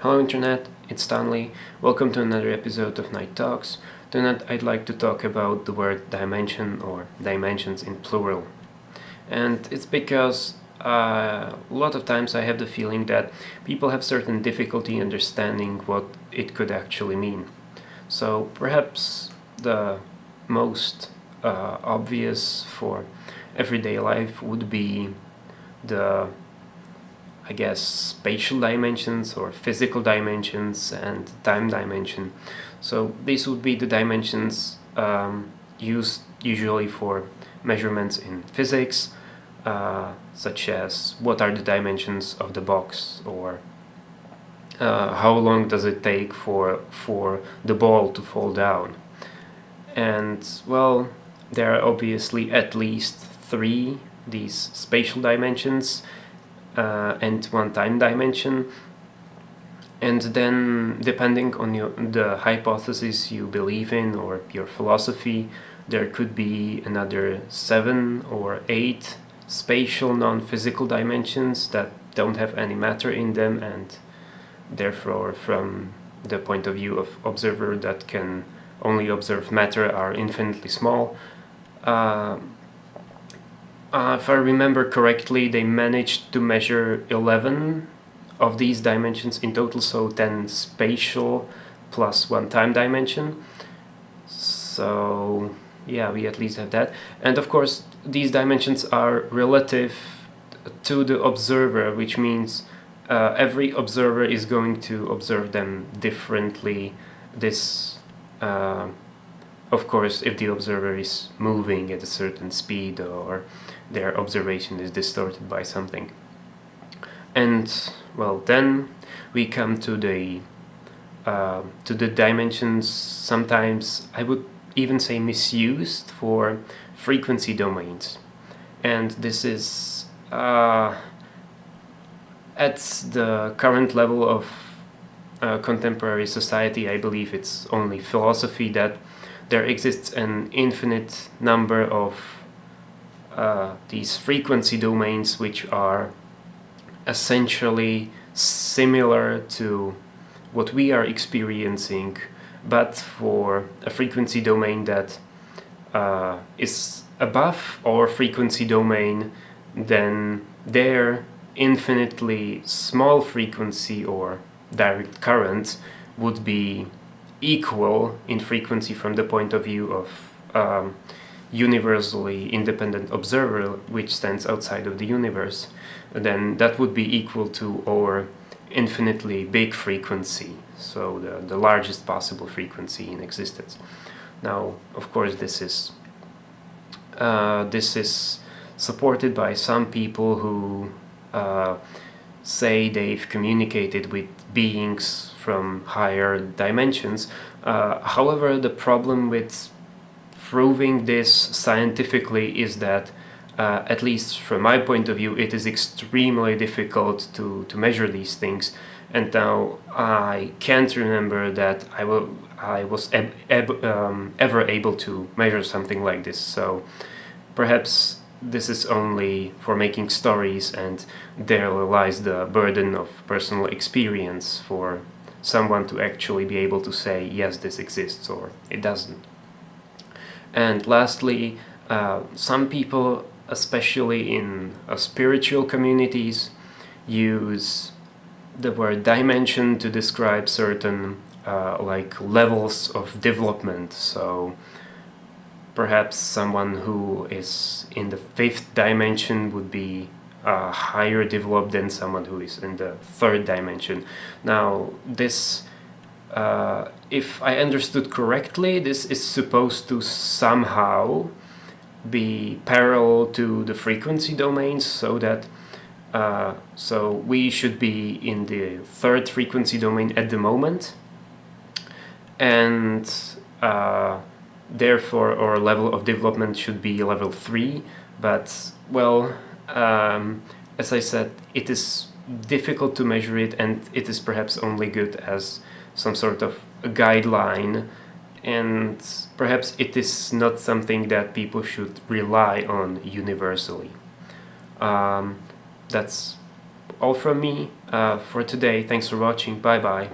Hello Internet, it's Stanley. Welcome to another episode of Night Talks. Tonight I'd like to talk about the word dimension or dimensions in plural. And it's because a lot of times I have the feeling that people have certain difficulty understanding what it could actually mean. So perhaps the most obvious for everyday life would be the spatial dimensions or physical dimensions and time dimension. So these would be the dimensions used usually for measurements in physics, such as what are the dimensions of the box, or how long does it take for the ball to fall down. And well, there are obviously at least three these spatial dimensions and one time dimension, and then depending on the hypothesis you believe in or your philosophy, there could be another 7 or 8 spatial non-physical dimensions that don't have any matter in them, and therefore from the point of view of observer that can only observe matter are infinitely small. If I remember correctly, they managed to measure 11 of these dimensions in total, so 10 spatial plus one time dimension. So yeah, we at least have that. And of course, these dimensions are relative to the observer, which means every observer is going to observe them differently. This of course, if the observer is moving at a certain speed or their observation is distorted by something. And well, then we come to the dimensions, sometimes I would even say misused, for frequency domains. And this is at the current level of contemporary society, I believe it's only philosophy that there exists an infinite number of these frequency domains which are essentially similar to what we are experiencing, but for a frequency domain that is above our frequency domain, then their infinitely small frequency or direct current would be equal in frequency from the point of view of universally independent observer which stands outside of the universe. Then that would be equal to our infinitely big frequency, so the largest possible frequency in existence. Now, of course, this is supported by some people who say they've communicated with beings from higher dimensions. However, the problem with proving this scientifically is that, at least from my point of view, it is extremely difficult to measure these things. And now I can't remember that I was ever able to measure something like this. So perhaps this is only for making stories, and there lies the burden of personal experience for someone to actually be able to say, yes, this exists, or it doesn't. And lastly, some people, especially in spiritual communities, use the word dimension to describe certain like levels of development. So perhaps someone who is in the 5th dimension would be higher developed than someone who is in the 3rd dimension. Now, this, if I understood correctly, this is supposed to somehow be parallel to the frequency domains, so that so we should be in the 3rd frequency domain at the moment, and therefore our level of development should be level 3. But well, as I said, it is difficult to measure it, and it is perhaps only good as some sort of a guideline, and perhaps it is not something that people should rely on universally. That's all from me. For today, thanks for watching. Bye bye.